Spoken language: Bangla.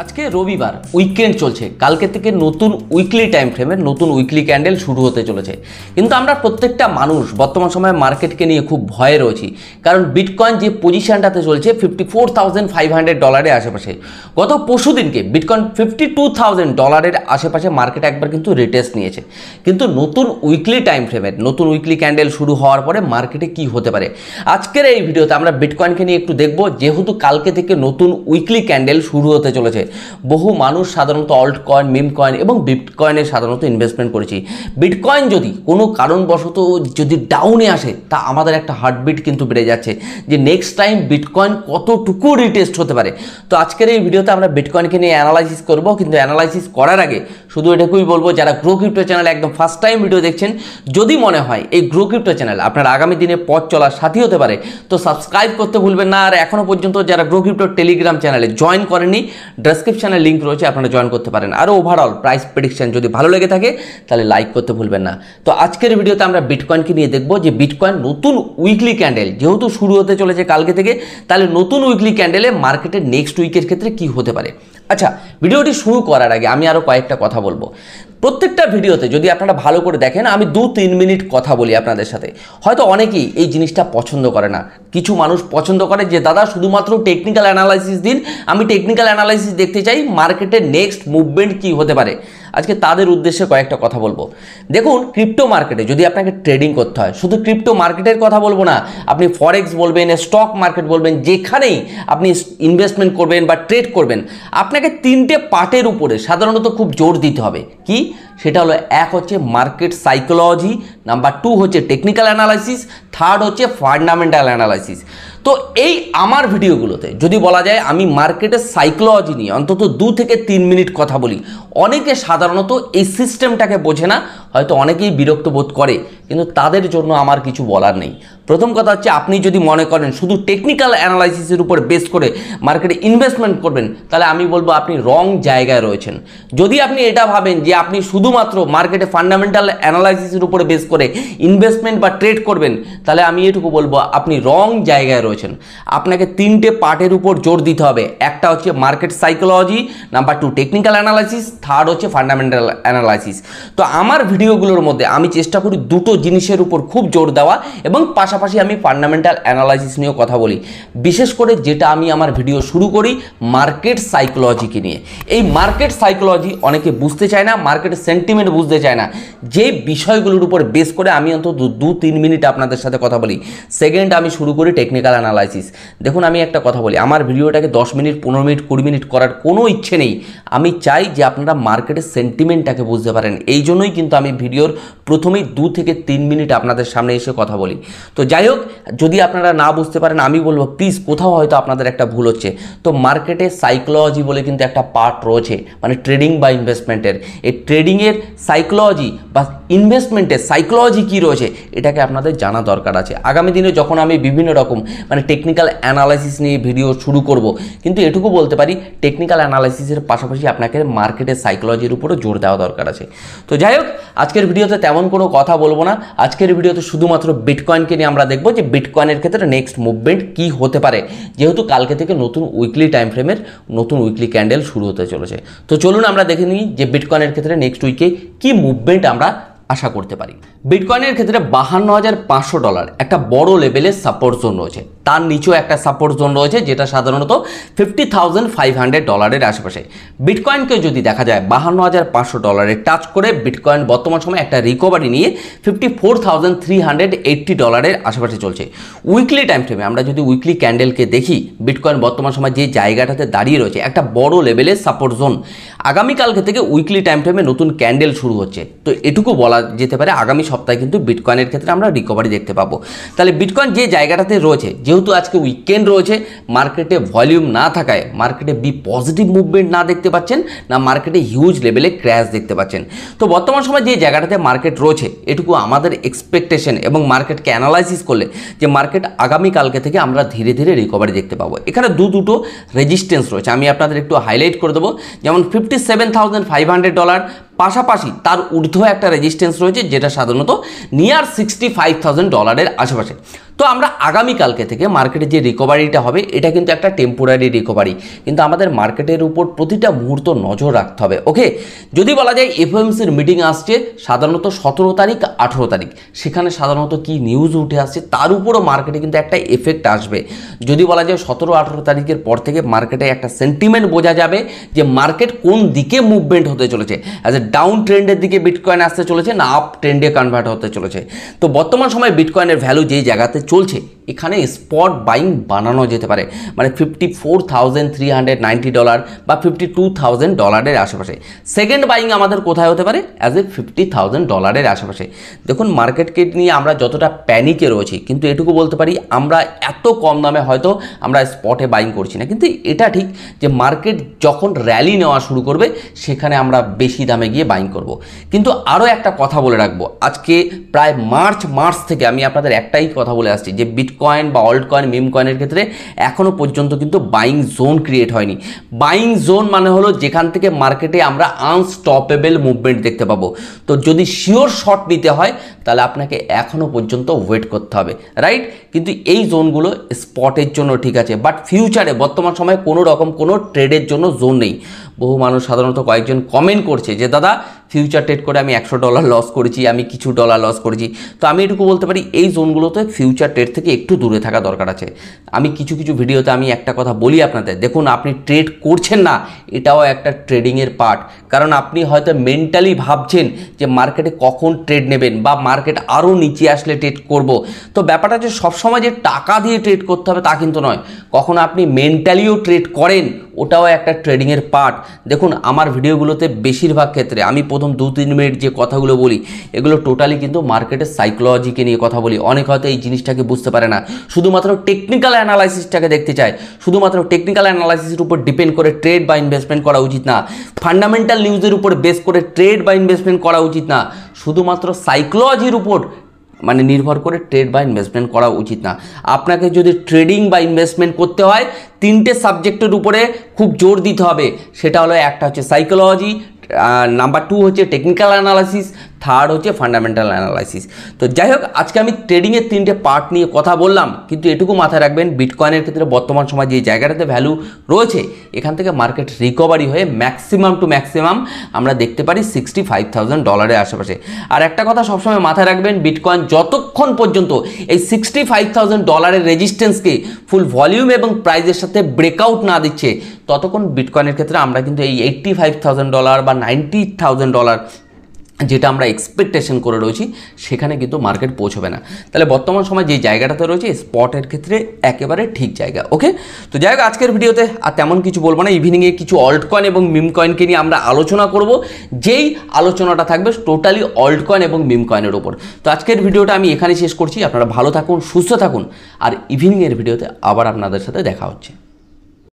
আজকে রবিবার উইকেন্ড চলছে, কালকে থেকে নতুন উইকলি টাইম ফ্রেমের নতুন উইকলি ক্যান্ডেল শুরু হতে চলেছে। কিন্তু আমরা প্রত্যেকটা মানুষ বর্তমান সময়ে মার্কেটকে নিয়ে খুব ভয়ে রয়েছি, কারণ বিটকয়েন যে পজিশনটাতে চলছে $54,500 আশেপাশে। গত পরশু দিনকে বিটকয়েন $52,000 আশেপাশে মার্কেট একবার কিন্তু রিটেস্ট নিয়েছে। কিন্তু নতুন উইকলি টাইম ফ্রেমের নতুন উইকলি ক্যান্ডেল শুরু হওয়ার পরে মার্কেটে কি হতে পারে, আজকের এই ভিডিওতে আমরা বিটকয়েনকে নিয়ে একটু দেখব। যেহেতু কালকে থেকে নতুন উইকলি ক্যান্ডেল শুরু হতে চলেছে, বহু মানুষ সাধারণত অল্ট কয়েন, মিম কয়েন এবং বিটকয়েনে সাধারণত ইনভেস্টমেন্ট করেছি। বিটকয়েন যদি কোনো কারণবশত যদি ডাউনে আসে, তা আমাদের একটা হার্টবিট কিন্তু বেড়ে যাচ্ছে যে নেক্সট টাইম বিটকয়েন কতটুকু রিটেস্ট হতে পারে। তো আজকের এই ভিডিওতে আমরা বিটকয়েনকে নিয়ে অ্যানালাইসিস করব, কিন্তু অ্যানালাইসিস করার আগে শুধু এটুকুই বলবো, যারা গ্রো ক্রিপ্টো চ্যানেলে একদম ফার্স্ট টাইম ভিডিও দেখছেন, যদি মনে হয় এই গ্রো ক্রিপ্টো চ্যানেল আপনার আগামী দিনে পথ চলার সাথী হতে পারে, তো সাবস্ক্রাইব করতে ভুলবেন না। আর এখনও পর্যন্ত যারা গ্রো ক্রিপ্টো টেলিগ্রাম চ্যানেলে জয়েন করেননি, ডেসক্রিপশনে লিঙ্ক রয়েছে, আপনারা জয়েন করতে পারেন। আর ওভারঅল প্রাইস প্রেডিকশন যদি ভালো লেগে থাকে তাহলে লাইক করতে ভুলবেন না। তো আজকের ভিডিওতে আমরা বিটকয়েনকে নিয়ে দেখব যে বিটকয়েন নতুন উইকলি ক্যান্ডেল যেহেতু শুরু হতে চলেছে কালকে থেকে, তাহলে নতুন উইকলি ক্যান্ডেলে মার্কেটের নেক্সট উইকের ক্ষেত্রে কি হতে পারে। আচ্ছা, ভিডিওটি শুরু করার আগে আমি আরও কয়েকটা কথা বলবো। প্রত্যেকটা ভিডিওতে যদি আপনারা ভালো করে দেখেন, আমি 2-3 মিনিট কথা বলি আপনাদের সাথে। হয়তো অনেকেই এই জিনিসটা পছন্দ করে না, কিছু মানুষ পছন্দ করে যে দাদা শুধুমাত্র টেকনিক্যাল অ্যানালাইসিস দিন, আমি টেকনিক্যাল অ্যানালাইসিস দেখতে চাই, মার্কেটের নেক্সট মুভমেন্ট কি হতে পারে। আজকে তাদের উদ্দেশ্যে কয়েকটা কথা বলবো। দেখুন, ক্রিপ্টো মার্কেটে যদি আপনাকে ট্রেডিং করতে হয়, শুধু ক্রিপ্টো মার্কেটের কথা বলবো না, আপনি ফরেক্স বলবেন, স্টক মার্কেট বলবেন, যেখানেই আপনি ইনভেস্টমেন্ট করবেন বা ট্রেড করবেন, আপনাকে 3টে পার্টের উপরে সাধারণত খুব জোর দিতে হবে। কি সেটা হলো, এক হচ্ছে মার্কেট সাইকোলজি, নাম্বার 2 হচ্ছে টেকনিক্যাল অ্যানালাইসিস, থার্ড হচ্ছে ফান্ডামেন্টাল অ্যানালাইসিস। তো এই আমার ভিডিওগুলোতে যদি বলা যায় আমি মার্কেটের সাইকোলজি নিয়ে অন্তত 2 থেকে 3 মিনিট কথা বলি। অনেকে সাধারণত এই সিস্টেমটাকে বোঝে না, হয়তো অনেকেই বিরক্ত বোধ করে, কিন্তু তাদের জন্য আমার কিছু বলার নেই। প্রথম কথা হচ্ছে, আপনি যদি মনে করেন শুধু টেকনিক্যাল অ্যানালাইসিসের উপর বেস করে মার্কেটে ইনভেস্টমেন্ট করবেন, তাহলে আমি বলবো আপনি রং জায়গায় রয়েছেন। যদি আপনি এটা ভাবেন যে আপনি শুধুমাত্র মার্কেটে ফান্ডামেন্টাল অ্যানালাইসিসের উপরে বেস করে ইনভেস্টমেন্ট বা ট্রেড করবেন, তাহলে আমি এটুকু বলবো আপনি রং জায়গায় রয়েছেন। আপনাকে 3টে পার্টের উপর জোর দিতে হবে। একটা হচ্ছে market psychology, number 2 technical analysis, third হচ্ছে ফান্ডামেন্টাল অ্যানালাইসিস। তো আমার ভিডিওগুলোর মধ্যে আমি চেষ্টা করি দুটো জিনিসের উপর খুব জোর দেওয়া, এবং পাশাপাশি আমি ফান্ডামেন্টাল অ্যানালাইসিস নিয়েও কথা বলি। বিশেষ করে যেটা আমি আমার ভিডিও শুরু করি মার্কেট সাইকোলজিকে নিয়ে। এই মার্কেট সাইকোলজি অনেকে বুঝতে চায় না, মার্কেটের সেন্টিমেন্ট বুঝতে চায় না, যে বিষয়গুলোর উপর বেস করে আমি অন্তত 2-3 মিনিট আপনাদের সাথে কথা বলি। সেকেন্ড, আমি শুরু করি টেকনিক্যাল অ্যানালাইসিস। দেখুন, আমি একটা কথা বলি, আমার ভিডিওটাকে 10 মিনিট, 15 মিনিট, 20 মিনিট করার কোনো ইচ্ছে নেই। আমি চাই যে আপনারা মার্কেটের সেন্টিমেন্টটাকে বুঝতে পারেন। এই জন্যই কিন্তু আমি ভিডিওর প্রথমেই 2 থেকে 3 মিনিট আপনাদের সামনে এসে কথা বলি। তো যাই হোক, যদি আপনারা না বুঝতে পারেন, আমি বলবো প্লিজ, কোথাও হয়তো আপনাদের একটা ভুল হচ্ছে। তো মার্কেটে সাইকোলজি বলে কিন্তু একটা পার্ট রয়েছে, মানে ট্রেডিং বা ইনভেস্টমেন্টের। এই ট্রেডিংয়ের সাইকোলজি বা ইনভেস্টমেন্টের সাইকোলজি কী রয়েছে, এটাকে আপনাদের জানা দরকার আছে। আগামী দিনে যখন আমি বিভিন্ন রকম মানে টেকনিক্যাল অ্যানালাইসিস নিয়ে ভিডিও শুরু করব, কিন্তু এটুকু বলতে পারি টেকনিক্যাল অ্যানালাইসিসের পাশাপাশি আপনাকে মার্কেটের সাইকোলজির উপরও জোর দেওয়া দরকার আছে। তো যাই হোক, আজকের ভিডিওতে তেমন কোনো কথা বলবো না। আজকের ভিডিওতে শুধুমাত্র বিটকয়েনকে নিয়ে আমরা দেখব যে বিটকয়েনের ক্ষেত্রে নেক্সট মুভমেন্ট কি হতে পারে, যেহেতু কালকে থেকে নতুন উইকলি টাইম ফ্রেমের নতুন উইকলি ক্যান্ডেল শুরু হতে চলেছে। তো চলুন আমরা দেখে নিই যে বিটকয়েনের ক্ষেত্রে নেক্সট উইকে কি মুভমেন্ট আমরা আশা করতে পারি। বিটকয়েনের ক্ষেত্রে $52,500 একটা বড় লেভেলের সাপোর্ট জোন রয়েছে, তার নিচেও একটা সাপোর্ট জোন রয়েছে যেটা সাধারণত $50,500 আশেপাশে। বিটকয়েনকে যদি দেখা যায় $52,500 টাচ করে, বিটকয়েন বর্তমান সময় একটা রিকভারি নিয়ে $54,380 আশেপাশে চলছে। উইকলি টাইম ফ্রেমে আমরা যদি উইকলি ক্যান্ডেলকে দেখি, বিটকয়েন বর্তমান সময় যে জায়গাটাতে দাঁড়িয়ে রয়েছে একটা বড় লেভেলের সাপোর্ট জোন। আগামীকালকে থেকে উইকলি টাইম ফ্রেমে নতুন ক্যান্ডেল শুরু হচ্ছে। তো এটুকু বলা যেতে পারে আগামী সপ্তাহে কিন্তু বিটকয়েনের ক্ষেত্রে আমরা রিকভারি দেখতে পাবো। তাহলে বিটকয়েন যে জায়গাটাতে রয়েছে, যেহেতু আজকে উইকেন্ড রয়েছে, মার্কেটে ভলিউম না থাকায় মার্কেটে পজিটিভ মুভমেন্ট না দেখতে পাচ্ছেন, না মার্কেটে হিউজ লেভেলে ক্র্যাশ দেখতে পাচ্ছেন। তো বর্তমান সময় যে জায়গাটাতে মার্কেট রয়েছে, এটুকু আমাদের এক্সপেকটেশন এবং মার্কেটকে অ্যানালাইসিস করলে যে মার্কেট আগামীকালকে থেকে আমরা ধীরে ধীরে রিকভারি দেখতে পাবো। এখানে দুটো রেজিস্ট্যান্স রয়েছে, আমি আপনাদের একটু হাইলাইট করে দেবো। যেমন $57,500, পাশাপাশি তার ঊর্ধ্বে একটা রেজিস্ট্যান্স রয়েছে যেটা সাধারণত নিয়ার $65,000 আশেপাশে। তো আমরা আগামীকালকে থেকে মার্কেটে যে রিকভারিটা হবে এটা কিন্তু একটা টেম্পোরারি রিকভারি, কিন্তু আমাদের মার্কেটের উপর প্রতিটা মুহূর্ত নজর রাখতে হবে। ওকে, যদি বলা যায় এফওএমসির মিটিং আসছে সাধারণত 17 তারিখ 18 তারিখ, সেখানে সাধারণত কি নিউজ উঠে আসছে তার উপরও মার্কেটে কিন্তু একটা এফেক্ট আসবে। যদি বলা যায় 17-18 তারিখের পর থেকে মার্কেটে একটা সেন্টিমেন্ট বোঝা যাবে যে মার্কেট কোন দিকে মুভমেন্ট হতে চলেছে, অ্যাজ এ ডাউন ট্রেন্ডের দিকে বিটকয়েন আসতে চলেছে না আপ ট্রেন্ডে কনভার্ট হতে চলেছে। তো বর্তমান সময়ে বিটকয়েনের ভ্যালু যেই জায়গাতে চলছে এখানে স্পট বাইং বানানো যেতে পারে, মানে $54,390 বা $52,000 আশেপাশে। সেকেন্ড বাইং আমাদের কোথায় হতে পারে, অ্যাজ এ $50,000 আশেপাশে। দেখুন মার্কেটকে নিয়ে আমরা যতটা প্যানিকে রয়েছি, কিন্তু এটুকু বলতে পারি আমরা এত কম দামে হয়তো আমরা স্পটে বাইং করছি না, কিন্তু এটা ঠিক যে মার্কেট যখন র্যালি নেওয়া শুরু করবে সেখানে আমরা বেশি দামে গিয়ে বাইং করব। কিন্তু আরও একটা কথা বলে রাখবো, আজকে প্রায় মার্চ থেকে আমি আপনাদের একটাই কথা বলে আসছি যে বিটকয়েন বা অল্ট কয়েন মিম কয়েনের ক্ষেত্রে এখনও পর্যন্ত কিন্তু বাইং জোন ক্রিয়েট হয়নি। বাইং জোন মানে হলো যেখান থেকে মার্কেটে আমরা আনস্টপেবল মুভমেন্ট দেখতে পাবো। তো যদি শিওর শর্ট নিতে হয় তাহলে আপনাকে এখনও পর্যন্ত ওয়েট করতে হবে, রাইট? কিন্তু এই জোনগুলো স্পটের জন্য ঠিক আছে, বাট ফিউচারে বর্তমান সময়ে কোনো রকম কোনো ট্রেডের জন্য জোন নেই। বহু মানুষ সাধারণত কয়েকজন কমেন্ট করছে যে দাদা ফিউচার ট্রেড করে আমি $100 লস করেছি, আমি কিছু ডলার লস করেছি। তো আমি এটুকু বলতে পারি এই জোনগুলোতে ফিউচার ট্রেড থেকে একটু দূরে থাকা দরকার আছে। আমি কিছু ভিডিওতে আমি একটা কথা বলি আপনাদের, দেখুন আপনি ট্রেড করছেন না এটাও একটা ট্রেডিংয়ের পার্ট, কারণ আপনি হয়তো মেন্টালি ভাবছেন যে মার্কেটে কখন ট্রেড নেবেন বা মার্কেট আরও নিচে আসলে ট্রেড করব। তো ব্যাপারটা যে সবসময় যে টাকা দিয়ে ট্রেড করতে হবে তা কিন্তু নয়, কখন আপনি মেন্টালিও ট্রেড করেন ওটাও একটা ট্রেডিংয়ের পার্ট। দেখুন আমার ভিডিওগুলোতে বেশিরভাগ ক্ষেত্রে আমি প্রথম 2-3 মিনিট যে কথাগুলো বলি এগুলো টোটালি কিন্তু মার্কেটের সাইকোলজিকে নিয়ে কথা বলি। অনেক হয়তো এই জিনিসটাকে বুঝতে পারে না, শুধুমাত্র টেকনিক্যাল অ্যানালাইসিসটাকে দেখতে চায়। শুধুমাত্র টেকনিক্যাল অ্যানালাইসিসের উপর ডিপেন্ড করে ট্রেড বা ইনভেস্টমেন্ট করা উচিত না, ফান্ডামেন্টাল নিউজের উপর বেস করে ট্রেড বা ইনভেস্টমেন্ট করা উচিত না, শুধুমাত্র সাইকোলজির উপর মানে নির্ভর করে ট্রেড বা ইনভেস্টমেন্ট করা উচিত না। আপনাকে যদি ট্রেডিং বা ইনভেস্টমেন্ট করতে হয় 3টে সাবজেক্টের উপরে খুব জোর দিতে হবে। সেটা হলো একটা হচ্ছে সাইকোলজি, নাম্বার 2 হচ্ছে টেকনিক্যাল অ্যানালাইসিস, থার্ড হচ্ছে ফান্ডামেন্টাল অ্যানালাইসিস। তো যাই হোক আজকে আমি ট্রেডিংয়ের 3টে পার্ট নিয়ে কথা বললাম, কিন্তু এটুকু মাথায় রাখবেন বিটকয়েনের ক্ষেত্রে বর্তমান সময় যে জায়গাটাতে ভ্যালু রয়েছে এখান থেকে মার্কেট রিকভারি হয়ে ম্যাক্সিমাম টু ম্যাক্সিমাম আমরা দেখতে পারি $65,000 আশেপাশে। আর একটা কথা সবসময় মাথায় রাখবেন, বিটকয়েন যতক্ষণ পর্যন্ত এই $65,000 রেজিস্ট্যান্সকে ফুল ভলিউম এবং প্রাইজের সাথে ব্রেকআউট না দিচ্ছে ততক্ষণ বিটকয়েনের ক্ষেত্রে আমরা কিন্তু এই $85,000 বা $90,000 যেটা আমরা এক্সপেকটেশন করে রয়েছি সেখানে কিন্তু মার্কেট পৌঁছবে না। তাহলে বর্তমান সময় যে জায়গাটাতে রয়েছে স্পটের ক্ষেত্রে একেবারে ঠিক জায়গা। ওকে, তো যাই হোক আজকের ভিডিওতে আর তেমন কিছু বলবো না, ইভিনিংয়ে কিছু অল্ট কয়েন এবং মিম কয়েনকে নিয়ে আমরা আলোচনা করব, যেই আলোচনাটা থাকবে টোটালি অল্ট কয়েন এবং মিম কয়েনের উপর। তো আজকের ভিডিওটা আমি এখানে শেষ করছি, আপনারা ভালো থাকুন, সুস্থ থাকুন, আর ইভিনিংয়ের ভিডিওতে আবার আপনাদের সাথে দেখা হচ্ছে।